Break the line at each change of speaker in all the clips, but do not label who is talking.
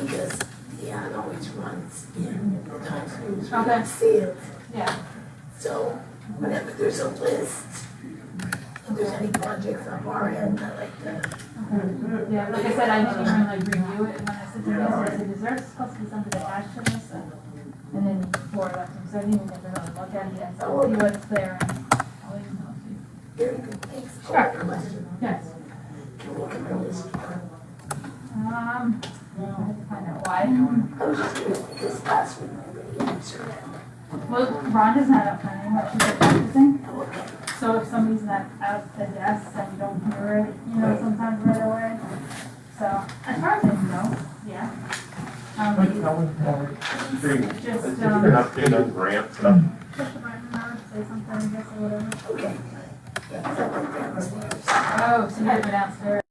because Dion always runs in the country.
Okay.
Sealed.
Yeah.
So whenever there's a list, if there's any projects on our end, I like to.
Yeah, like I said, I didn't even like review it, and when I said to Lisa, I said, is there supposed to be something attached to this? And then before I left him, so I didn't even get to really look at it yet, so I'll see what's there, and I'll let you know.
Very good, thanks.
Sure.
Oh, question.
Yes.
Can we come on this?
I have to find out why.
I was just curious because last week I really answered that.
Well, Rhonda's not up front anymore, she's at practicing,
Oh, okay.
so if somebody's not at the desk, then you don't hear it, you know, sometimes right away. So, as far as I know, yeah. Just,
An update on grant stuff.
push the button or say something, I guess, or whatever.
Okay. Yeah, 'cause I went downstairs.
Oh, so you have been downstairs.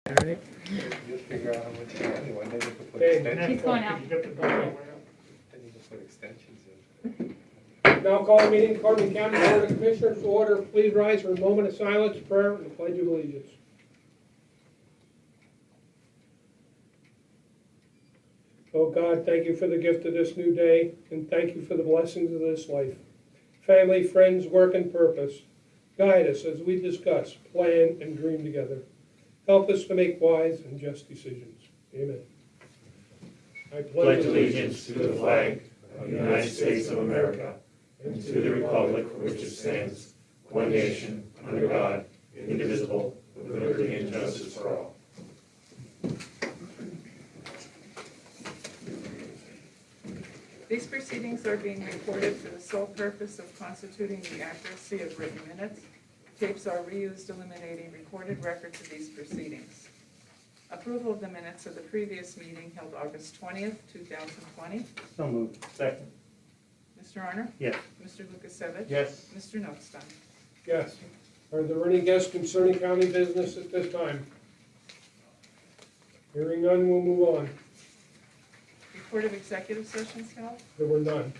Alright.
You'll figure out how much anyway, then you can put
Okay,
extensions.
He's going out.
You got the ball.
Then you can put extensions in.
Now call the meeting, Carbon County Board of Commissioners to order. Please rise for a moment of silence, prayer, and the pledge of allegiance. Oh God, thank you for the gift of this new day, and thank you for the blessings of this life. Family, friends, work, and purpose. Guide us as we discuss, plan, and dream together. Help us to make wise and just decisions. Amen. I
Pledge allegiance to the flag of the United States of America and to the republic for which it stands, one nation, under God, indivisible, with liberty and justice for all.
These proceedings are being recorded for the sole purpose of constituting the accuracy of written minutes. Tapes are reused, eliminating recorded records of these proceedings. Approval of the minutes of the previous meeting held August 20th, 2020.
So moved. Second.
Mr. Arner?
Yes.
Mr. Lukasevich?
Yes.
Mr. Notstein?
Yes. Are there any guests concerning county business at this time? Hearing none, we'll move on.
Report of executive sessions held.
There were none.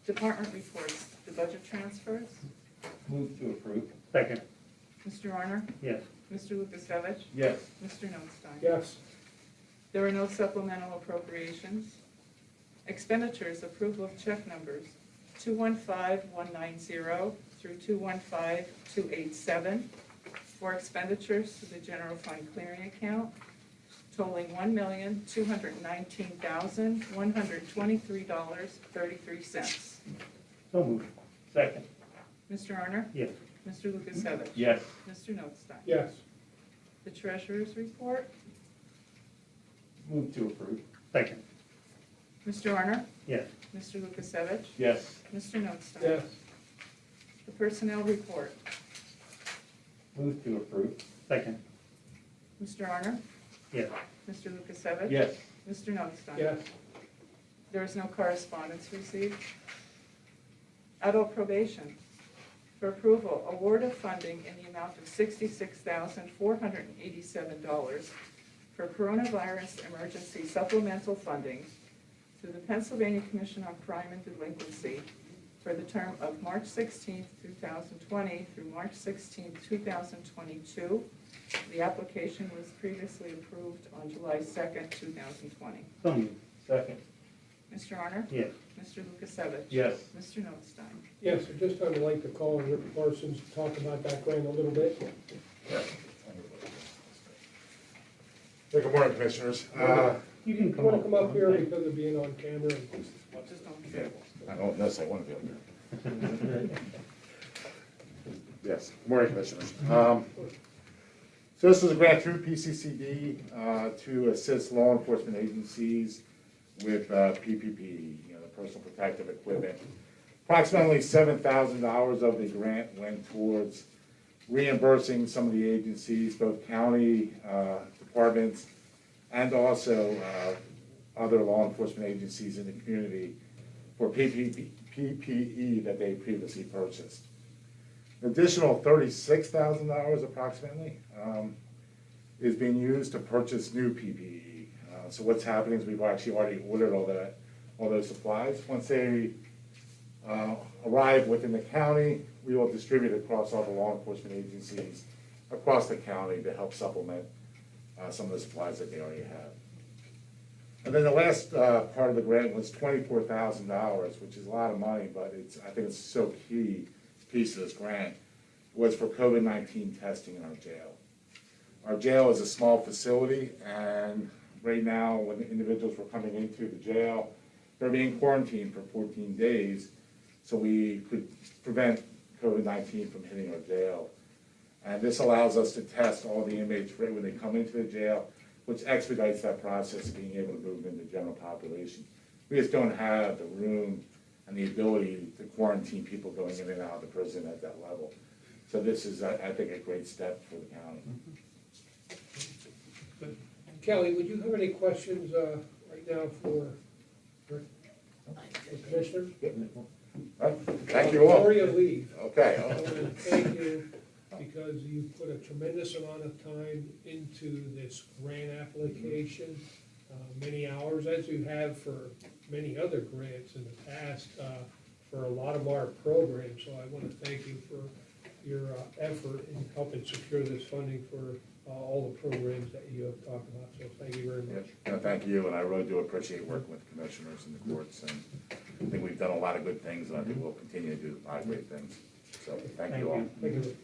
Department reports. The budget transfers.
Move to approve. Second.
Mr. Arner?
Yes.
Mr. Lukasevich?
Yes.
Mr. Notstein?
Yes.
There are no supplemental appropriations. Expenditures, approval of check numbers 215190 through 215287 for expenditures to the general fund clearing account totaling $1,219,123.33.
So moved. Second.
Mr. Arner?
Yes.
Mr. Lukasevich?
Yes.
Mr. Notstein?
Yes.
The treasurer's report.
Move to approve. Second.
Mr. Arner?
Yes.
Mr. Lukasevich?
Yes.
Mr. Notstein?
Yes.
The personnel report.
Move to approve. Second.
Mr. Arner?
Yes.
Mr. Lukasevich?
Yes.
Mr. Notstein?
Yes.
There is no correspondence received. Adult probation. For approval, award of funding in the amount of $66,487 for coronavirus emergency supplemental funding through the Pennsylvania Commission on Crime and Delinquency for the term of March 16, 2020 through March 16, 2022. The application was previously approved on July 2nd, 2020.
So moved. Second.
Mr. Arner?
Yes.
Mr. Lukasevich?
Yes.
Mr. Notstein?
Yes, at this time I'd like to call on Rick Parsons to talk about that grant a little bit.
Good morning, Commissioners.
You can
You
come
want to
up.
come up here because of being on camera?
Just don't care.
I don't necessarily want to be up here. Yes, good morning, Commissioners. So this is a grant through PCCD to assist law enforcement agencies with PPP, the personal protective equipment. Approximately $7,000 of the grant went towards reimbursing some of the agencies, both county departments and also other law enforcement agencies in the community for PPE that they previously purchased. An additional $36,000 approximately is being used to purchase new PPE. So what's happening is we've actually already ordered all those supplies. Once they arrive within the county, we will distribute across all the law enforcement agencies across the county to help supplement some of the supplies that they already have. And then the last part of the grant was $24,000, which is a lot of money, but I think it's so key piece of this grant, was for COVID-19 testing in our jail. Our jail is a small facility, and right now, when the individuals were coming into the jail, they're being quarantined for 14 days, so we could prevent COVID-19 from hitting our jail. And this allows us to test all the inmates right when they come into the jail, which expedites that process of being able to move into the general population. We just don't have the room and the ability to quarantine people going in and out of the prison at that level. So this is, I think, a great step for the county.
Kelly, would you have any questions right now for the commissioners?
Thank you all.
Before you leave,
Okay.
I want to thank you because you put a tremendous amount of time into this grant application, many hours, as you have for many other grants in the past, for a lot of our programs. So I want to thank you for your effort in helping secure this funding for all the programs that you have talked about. So thank you very much.
No, thank you, and I really do appreciate working with commissioners and the courts, and I think we've done a lot of good things, and I think we'll continue to do a lot of great things. So, thank you all.
Thank you.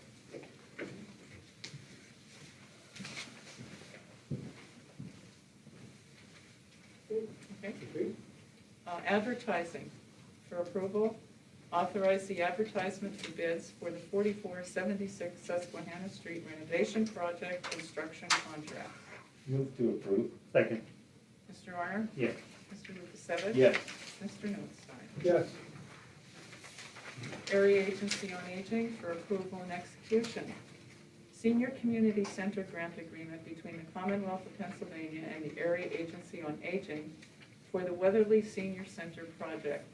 Okay. Advertising for approval. Authorize the advertisement for bids for the 4476 Susquehanna Street renovation project construction contract.
Move to approve. Second.
Mr. Arner?
Yes.
Mr. Lukasevich?
Yes.
Mr. Notstein?
Yes,
Area Agency on Aging for approval and execution. Senior Community Center grant agreement between the Commonwealth of Pennsylvania and the Area Agency on Aging for the Weatherly Senior Center project.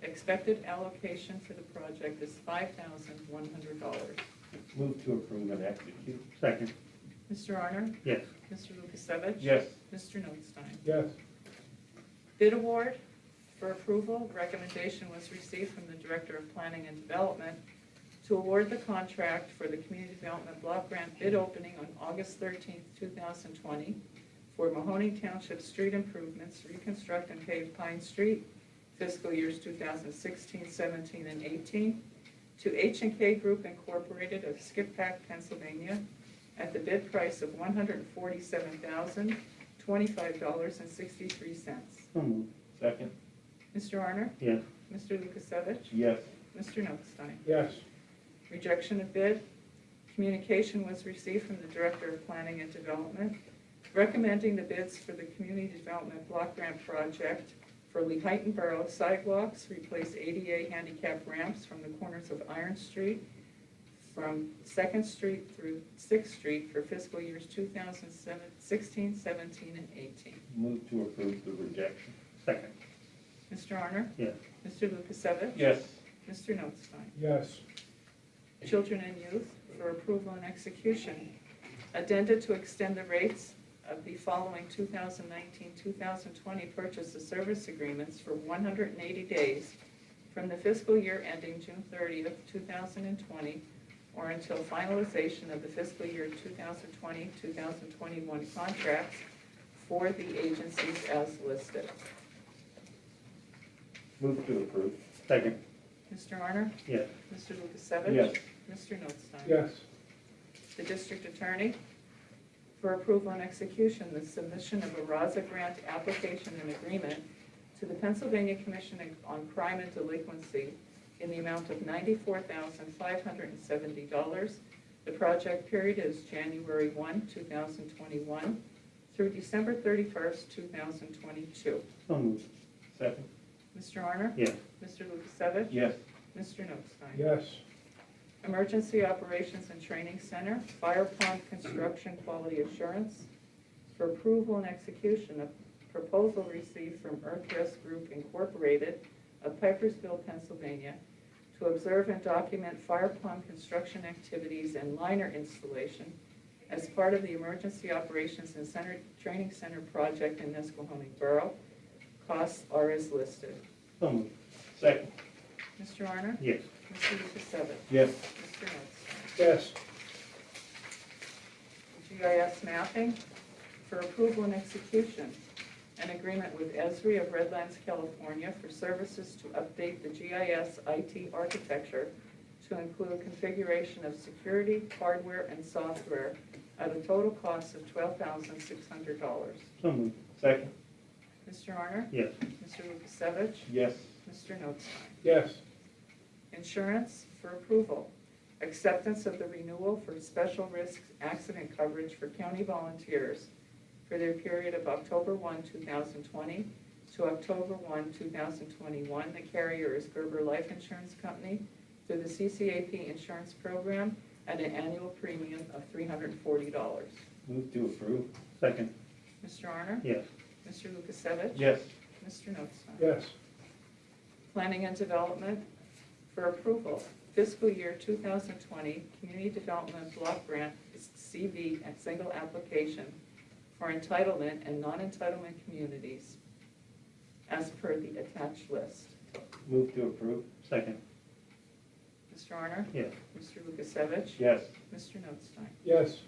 Expected allocation for the project is $5,100.
Move to approve and execute. Second.
Mr. Arner?
Yes.
Mr. Lukasevich?
Yes.
Mr. Notstein?
yes,
Bid award for approval. Recommendation was received from the Director of Planning and Development to award the contract for the Community Development Block Grant bid opening on August 13th, 2020 for Mahoning Township street improvements, reconstruct and pave Pine Street, fiscal years 2016, 17, and 18, to H&K Group Incorporated of Skippack, Pennsylvania, at the bid price of $147,025.63.
So moved. Second.
Mr. Arner?
Yes.
Mr. Lukasevich?
Yes.
Mr. Notstein?
yes,
Rejection of bid. Communication was received from the Director of Planning and Development recommending the bids for the Community Development Block Grant Project for Lehighton Borough sidewalks, replace ADA handicap ramps from the corners of Iron Street from 2nd Street through 6th Street for fiscal years 2016, 17, and 18.
Move to approve the rejection. Second.
Mr. Arner?
Yes.
Mr. Lukasevich?
Yes.
Mr. Notstein?
yes,
Children and Youth for approval and execution. Addenda to extend the rates of the following 2019-2020 purchase of service agreements for 180 days from the fiscal year ending June 30th, 2020, or until finalization of the fiscal year 2020-2021 contracts for the agencies as listed.
Move to approve. Second.
Mr. Arner?
Yes.
Mr. Lukasevich?
Yes.
Mr. Notstein?
yes,
The District Attorney for approval and execution, the submission of a RAZA grant application and agreement to the Pennsylvania Commission on Crime and Delinquency in the amount of $94,570. The project period is January 1, 2021 through December 31st, 2022.
So moved. Second.
Mr. Arner?
Yes.
Mr. Lukasevich?
Yes.
Mr. Notstein?
yes,
Emergency Operations and Training Center, Fire Pond Construction Quality Assurance, for approval and execution, a proposal received from Earth Risk Group Incorporated of Pipersville, Pennsylvania, to observe and document fire pond construction activities and liner installation as part of the Emergency Operations and Training Center project in Nesquehoning Borough. Costs are as listed.
So moved. Second.
Mr. Arner?
Yes.
Mr. Lukasevich?
Yes.
Mr. Notstein?
yes,
GIS mapping for approval and execution. An agreement with Esri of Redlands, California for services to update the GIS IT architecture to include configuration of security, hardware, and software at a total cost of $12,600.
So moved. Second.
Mr. Arner?
Yes.
Mr. Lukasevich?
Yes.
Mr. Notstein?
yes,
Insurance for approval. Acceptance of the renewal for special risk accident coverage for county volunteers for their period of October 1, 2020 to October 1, 2021. The carrier is Gerber Life Insurance Company through the CCAP insurance program at an annual premium of $340.
Move to approve. Second.
Mr. Arner?
Yes.
Mr. Lukasevich?
Yes.
Mr. Notstein?
yes,
Planning and Development for approval. fiscal year 2020 Community Development Block Grant CV and single application for entitlement and non-entitlement communities as per the attached list.
Move to approve. Second.
Mr. Honor?
Yes.
Mr. Lukasevich?
Yes.
Mr. Notstein?
Yes.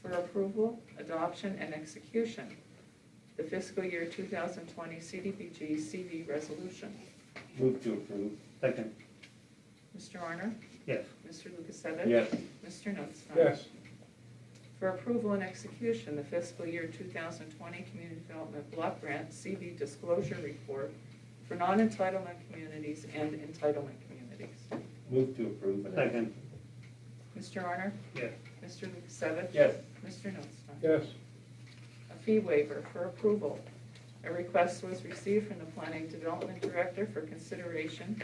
For approval, adoption, and execution, the fiscal year 2020 CDBG CV resolution.
Move to approve. Second.
Mr. Honor?
Yes.
Mr. Lukasevich?
Yes.
Mr. Notstein?
Yes.
For approval and execution, the fiscal year 2020 Community Development Block Grant CV Disclosure Report for non-entitlement communities and entitlement communities.
Move to approve. Second.
Mr. Honor?
Yes.
Mr. Lukasevich?
Yes.
Mr. Notstein?
Yes.
A fee waiver for approval. A request was received from the Planning Development Director for consideration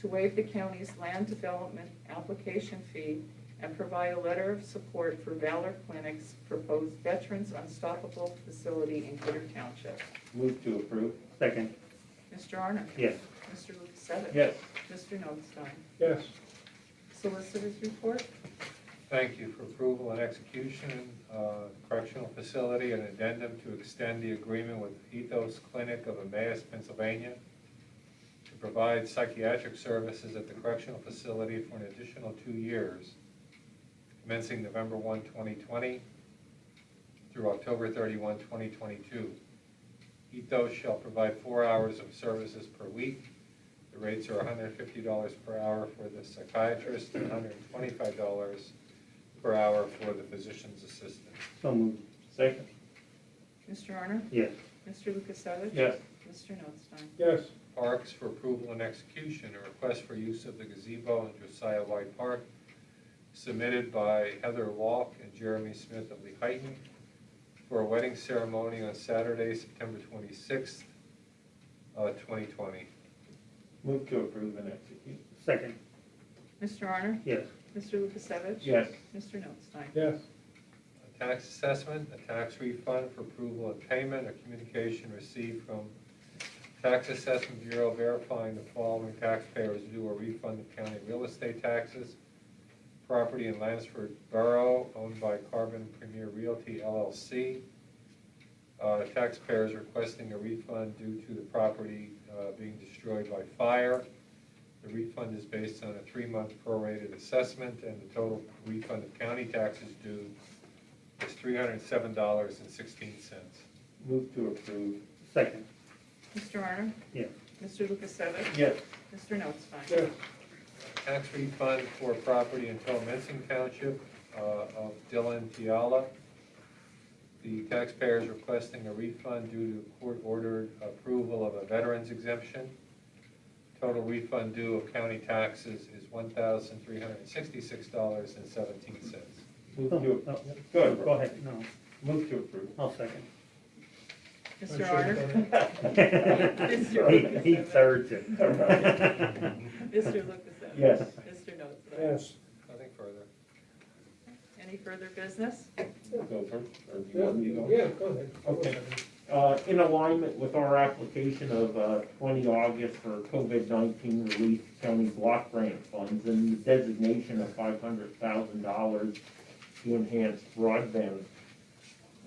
to waive the county's land development application fee and provide a letter of support for Valor Clinic's proposed Veterans Unstoppable facility in Gooder Township.
Move to approve. Second.
Mr. Honor?
Yes.
Mr. Lukasevich?
Yes.
Mr. Notstein?
Yes.
Solicitor's report?
Thank you for approval and execution, correctional facility, an addendum to extend the agreement with Ethos Clinic of Emmaus, Pennsylvania, to provide psychiatric services at the correctional facility for an additional 2 years, commencing November 1, 2020 through October 31, 2022. Ethos shall provide 4 hours of services per week. The rates are $150 per hour for the psychiatrist and $125 per hour for the physician's assistant.
So moved. Second.
Mr. Honor?
Yes.
Mr. Lukasevich?
Yes.
Mr. Notstein?
Yes.
Parks for approval and execution, a request for use of the gazebo in Josiah White Park submitted by Heather Walk and Jeremy Smith of Lehighton for a wedding ceremony on Saturday, September 26th, 2020.
Move to approve and execute. Second.
Mr. Honor?
Yes.
Mr. Lukasevich?
Yes.
Mr. Notstein?
Yes.
A tax assessment, a tax refund for approval and payment, a communication received from Tax Assessment Bureau verifying the following taxpayers due a refund of county real estate taxes. Property in Lansford Borough owned by Carbon Premier Realty LLC. Taxpayers requesting a refund due to the property being destroyed by fire. The refund is based on a 3-month prorated assessment, and the total refund of county taxes due is $307.16.
Move to approve. Second.
Mr. Honor?
Yes.
Mr. Lukasevich?
Yes.
Mr. Notstein?
Yes.
Tax refund for property in Towmensing Township of Dylan Tiala. The taxpayer is requesting a refund due to court-ordered approval of a veteran's exemption. Total refund due of county taxes is $1,366.17.
Move to, go ahead, no. Move to approve. I'll second.
Mr. Honor?
He thirds it.
Mr. Lukasevich?
Yes.
Mr. Notstein?
Yes.
Nothing further.
Any further business?
Go first, or do you
Yeah,
want me to go?
yeah, go ahead.
Okay. In alignment with our application of 20 August for COVID-19 relief county block grant funds and the designation of $500,000 to enhance broadband,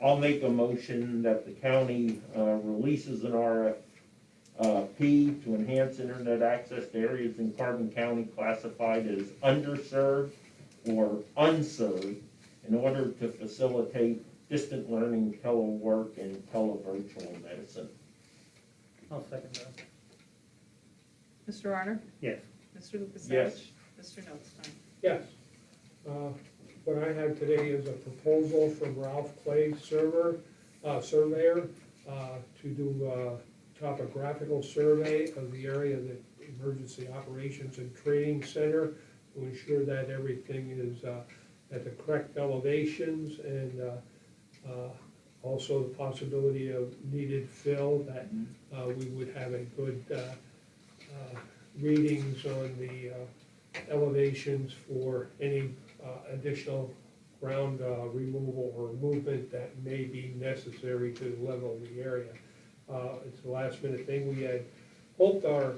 I'll make a motion that the county releases an RFP to enhance internet access to areas in Carbon County classified as underserved or unserved in order to facilitate distant learning, telework, and televirtual medicine. I'll second that.
Mr. Honor?
Yes.
Mr. Lukasevich?
Yes.
Mr. Notstein?
Yes. What I have today is a proposal from Ralph Clay surveyor, to do a topographical survey of the area of the Emergency Operations and Training Center to ensure that everything is at the correct elevations, and also the possibility of needed fill, that we would have a good readings on the elevations for any additional ground removal or movement that may be necessary to level the area. It's a last minute thing. We had hoped our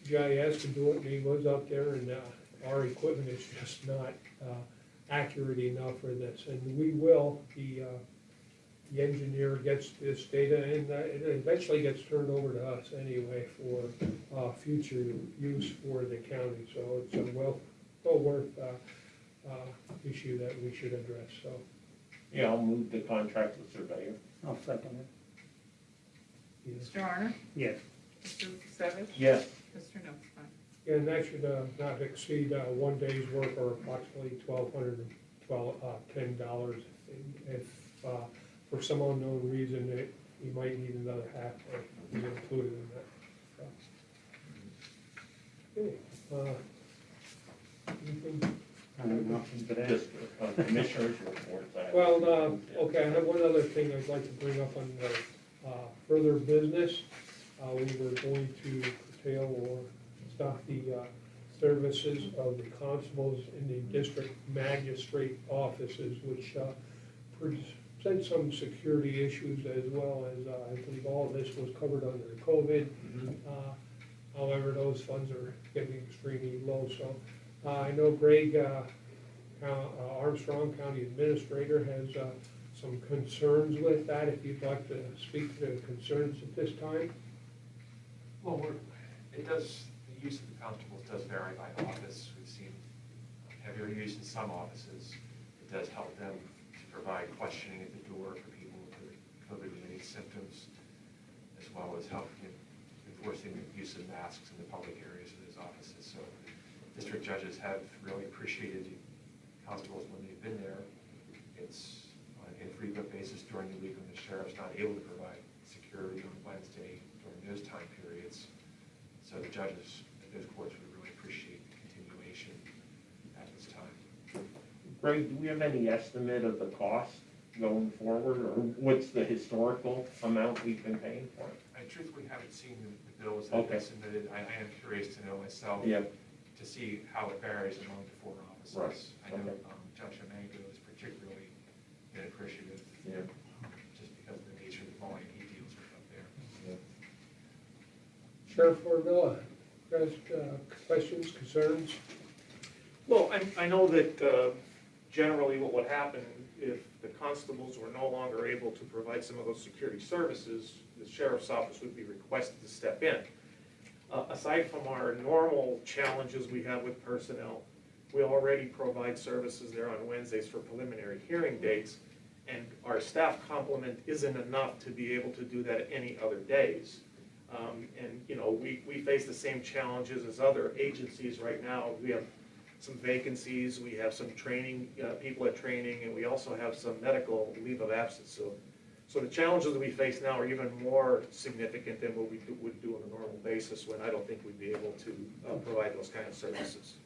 GIS could do it, and he was up there and our equipment is just not accurate enough for this. And we will, the engineer gets this data and it eventually gets turned over to us anyway for future use for the county. So it's a well worth issue that we should address, so.
Yeah, I'll move the contract with surveyor.
I'll second it.
Yes.
Mr. Honor?
Yes.
Mr. Lukasevich?
Yes.
Mr. Notstein?
And that should not exceed 1 day's work or approximately $1,210. If for some unknown reason you might need another half, or be included in that. Okay. Anything?
Nothing today.
Just commissioners report.
Well, okay, I have one other thing I'd like to bring up on the further business. We were going to curtail or stop the services of the constables in the district magistrate offices, which present some security issues as well as, I believe all of this was covered under COVID. However, those funds are getting extremely low, so I know Greg Armstrong, County Administrator, has some concerns with that. If you'd like to speak to the concerns at this time.
Well, the use of the constables does vary by office. We've seen heavier use in some offices. It does help them to provide questioning at the door for people with COVID-related symptoms, as well as helping enforcing the use of masks in the public areas of those offices. So district judges have really appreciated the constables when they've been there. It's on an infrequent basis during the week when the sheriff's not able to provide security on Wednesday during those time periods. So the judges at those courts would really appreciate the continuation at this time.
Greg, do we have any estimate of the cost going forward, or what's the historical amount we've been paying for it?
I truthfully haven't seen the bills that have been submitted. I am curious to know myself.
Yeah.
To see how it varies among the 4 offices.
Right.
I know
Okay.
Judge Amango is particularly appreciative,
Yeah.
just because of the nature of the volume he deals with up there.
Sheriff Orvilla, guys, questions, concerns?
Well, I know that generally what would happen if the constables were no longer able to provide some of those security services, the sheriff's office would be requested to step in. Aside from our normal challenges we have with personnel, we already provide services there on Wednesdays for preliminary hearing dates, and our staff complement isn't enough to be able to do that any other days. And, you know, we face the same challenges as other agencies right now. We have some vacancies, we have some training, people at training, and we also have some medical leave of absence. So the challenges that we face now are even more significant than what we would do on a normal basis, when I don't think we'd be able to provide those kind of services.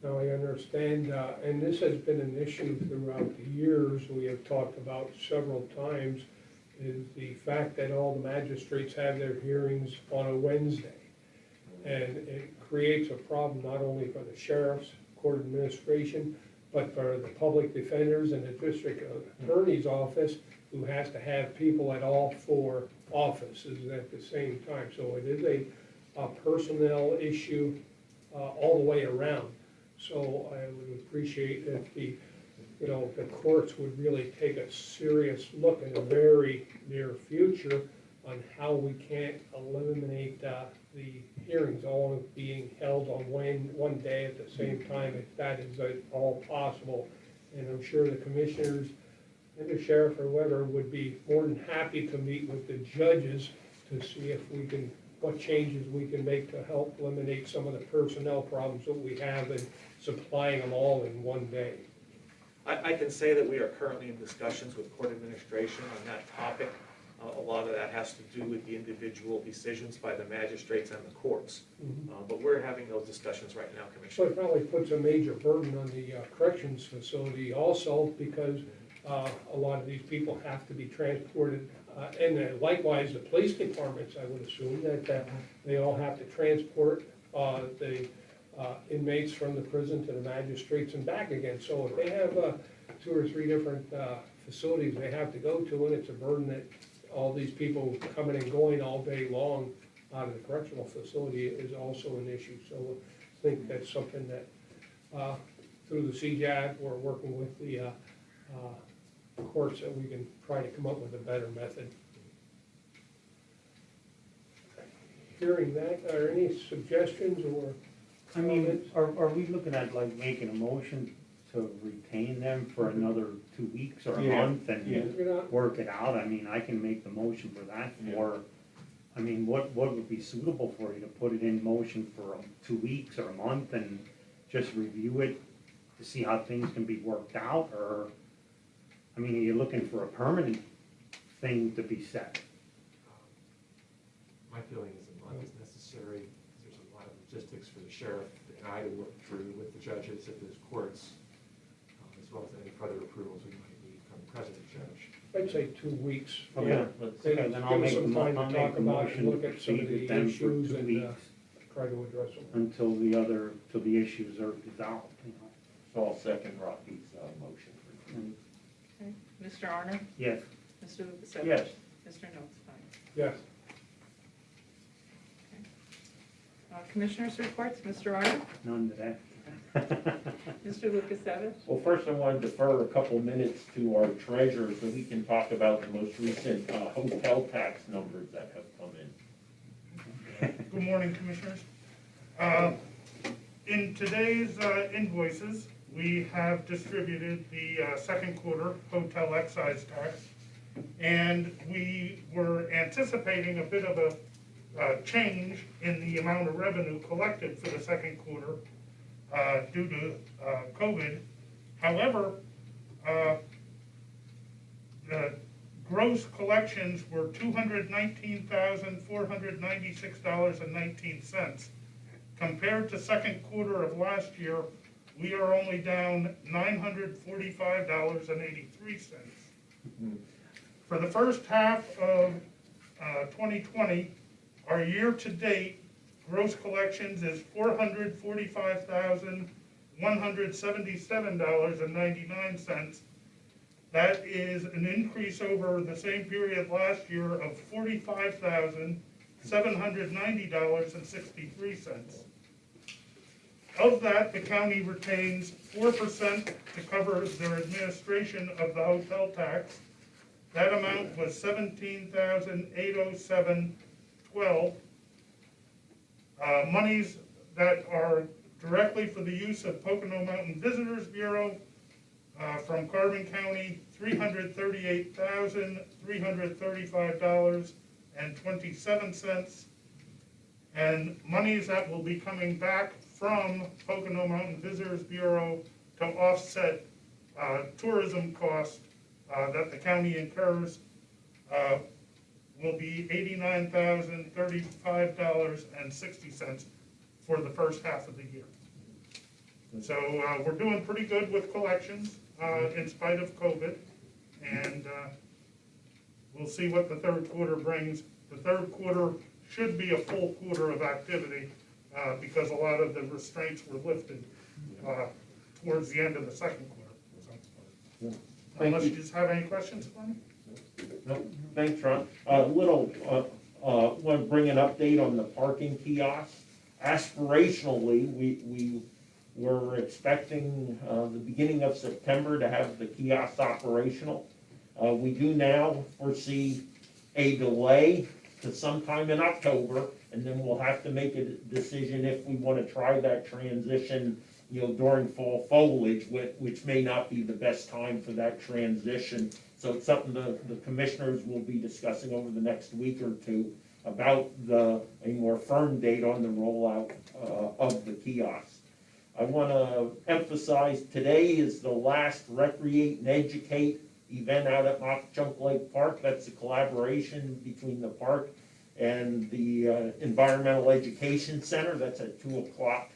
Now, I understand, and this has been an issue throughout the years, we have talked about several times, is the fact that all the magistrates have their hearings on a Wednesday. And it creates a problem not only for the sheriffs, court administration, but for the public defenders and the district attorney's office, who has to have people at all 4 offices at the same time. So it is a personnel issue all the way around. So I would appreciate if the courts would really take a serious look in the very near future on how we can't eliminate the hearings all being held on one day at the same time, if that is at all possible. And I'm sure the commissioners and the sheriff or whoever would be more than happy to meet with the judges to see if we can, what changes we can make to help eliminate some of the personnel problems that we have in supplying them all in one day.
I can say that we are currently in discussions with court administration on that topic. A lot of that has to do with the individual decisions by the magistrates and the courts. But we're having those discussions right now,
So
Commissioner.
it probably puts a major burden on the corrections facility also, because a lot of these people have to be transported. And likewise, the police departments, I would assume, that they all have to transport the inmates from the prison to the magistrates and back again. So if they have 2 or 3 different facilities they have to go to, and it's a burden that all these people coming and going all day long out of the correctional facility is also an issue. So I think that's something that through the CJAC or working with the courts that we can try to come up with a better method. Hearing that, are there any suggestions or
I mean,
comments?
are we looking at like making a motion to retain them for another 2 weeks or a
Yeah,
month and
You're not-
work it out? I mean, I can make the motion for that for, I mean, what would be suitable for you to put it in motion for 2 weeks or a month and just review it to see how things can be worked out? Or, I mean, are you looking for a permanent thing to be set?
My feeling is a month is necessary, because there's a lot of logistics for the sheriff and I to work through with the judges at those courts, as well as any further approvals we might need from the president judge.
I'd say 2 weeks.
Okay,
let's-
okay, then I'll
Give us
make the
some time to
I'll
talk
make the
about it,
motion
look
to
at some of
proceed
the
with them for
issues
2
and,
weeks
try to address them.
until the issues are resolved, you know.
So I'll second Rocky's motion.
And-
Okay. Mr. Arner?
Yes,
Mr. Lukasevich?
Yes.
Mr. Notstein?
Yes.
Commissioners' reports, Mr. Arner?
none today.
Mr. Lukasevich?
Well, first I want to defer a couple minutes to our treasurer so we can talk about the most recent hotel tax numbers that have come in.
Good morning, Commissioners. In today's invoices, we have distributed the second quarter hotel excise tax, and we were anticipating a bit of a change in the amount of revenue collected for the second quarter due to COVID. However, the gross collections were $219,496.19. Compared to second quarter of last year, we are only down $945.83. For the first half of 2020, our year-to-date gross collections is $445,177.99. That is an increase over the same period last year of $45,790.63. Of that, the county retains 4% to cover their administration of the hotel tax. That amount was $17,807.12. Monies that are directly for the use of Pocono Mountain Visitors Bureau from Carbon County, $338,335.27. And monies that will be coming back from Pocono Mountain Visitors Bureau to offset tourism costs that the county incurs will be $89,035.60 for the first half of the year. So we're doing pretty good with collections in spite of COVID, and we'll see what the third quarter brings. The third quarter should be a full quarter of activity because a lot of the restraints were lifted towards the end of the second quarter. So, unless you just have any questions for me?
No, thanks, Ron. Want to bring an update on the parking kiosk. Aspirationally, we were expecting the beginning of September to have the kiosks operational. We do now foresee a delay to sometime in October, and then we'll have to make a decision if we want to try that transition, during fall foliage, which may not be the best time for that transition. So it's something the commissioners will be discussing over the next week or two about a more firm date on the rollout of the kiosks. I want to emphasize today is the last Recreate and Educate event out at Mock Chunk Lake Park. That's a collaboration between the park and the Environmental Education Center. That's at 2 o'clock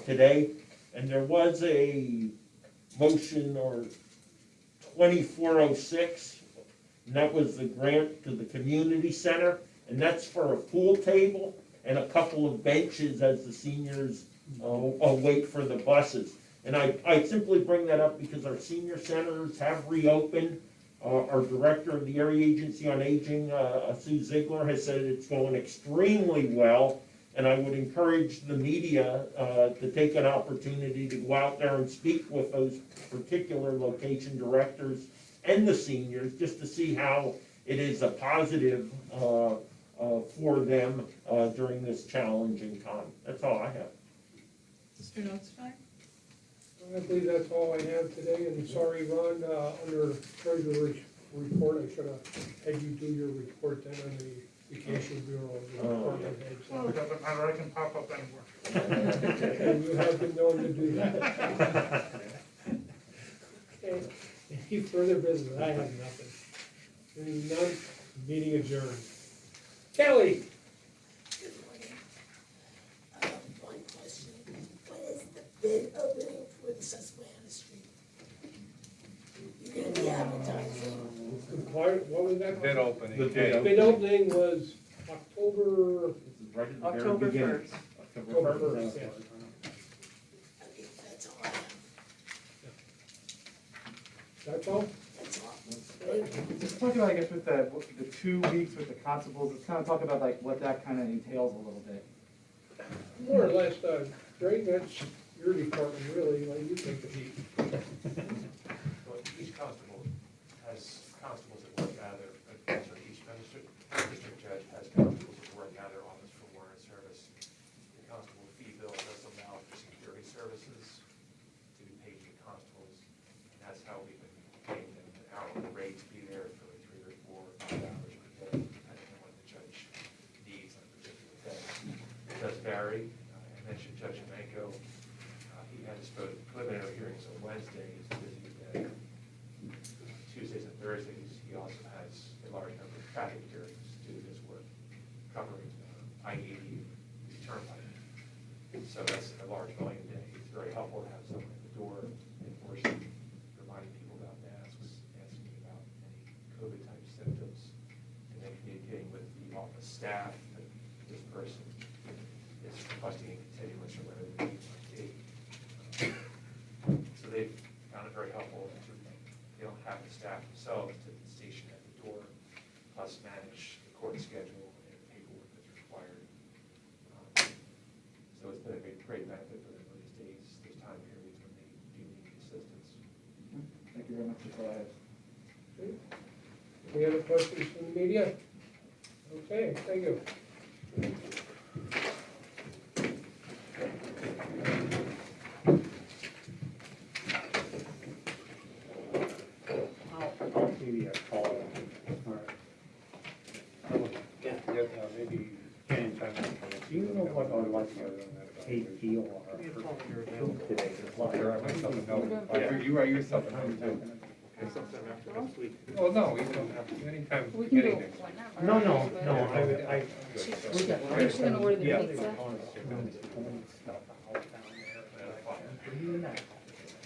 today. And there was a motion or 2406, and that was the grant to the community center, and that's for a pool table and a couple of benches as the seniors wait for the buses. And I simply bring that up because our senior centers have reopened. Our director of the Area Agency on Aging, Sue Ziegler, has said it's going extremely well. And I would encourage the media to take an opportunity to go out there and speak with those particular location directors and the seniors, just to see how it is a positive for them during this challenging time. That's all I have.
Mr. Notstein?
I believe that's all I have today, and sorry, Ron, under treasurer's report, I should have had you do your report then on the vacation bureau. Department heads.
It doesn't matter, I can pop up anywhere.
And you have been known to do that. Okay, any further business? I have nothing. Hearing none, meeting adjourned. Kelly?
Good morning. One question, when is the bid opening for the Susquehanna Street? You're gonna be advertising,
What was that?
Bid opening
The
date.
Bid opening was October,
October 1st.
October 1st, yeah.
okay, that's all I have,
That's all?
that's all. Thank you.
Just talk about, I guess, with the 2 weeks with the constables, let's kind of talk about like what that kind of entails a little bit.
More or less, Greg, that's your department, really, like you take the heat.
Well, each constable has constables that work out of their, so each district judge has constables that work out of their office for warrant service. The constable fee bill does allow for security services to be paid to the constables, and that's how we've been paying them an hourly rate to be there for 3 or 4 or 5 hours per day, depending on what the judge needs on a particular day. It does vary. I mentioned Judge Emenko. He had his preliminary hearings on Wednesday, it's a busy day. Tuesdays and Thursdays, he also has a large number of traffic hearings due to his work covering I-80 Turnpike. So that's a large volume day. It's very helpful to have someone at the door enforcing, reminding people about masks, asking about any COVID-type symptoms, and then communicating with the office staff that this person is requesting a continuance or whatever the need might be. So they've found it very helpful to, they don't have the staff themselves to station at the door, plus manage the court schedule and the paperwork that's required. So it's been a great benefit for them on these days, those time periods when they do need assistance.
Thank you very much for all that.
Any other questions from the media? Okay, thank you.
I'll give you a call. All right.
Maybe.
Ken, do you know what our like KP or today?
Sure, I might send a note. You write yourself a note too. Well, no, you don't have to, anytime,
We can go
anything.
whenever.
No, I.
I think she's gonna order the
Yeah.
pizza.
Stuff.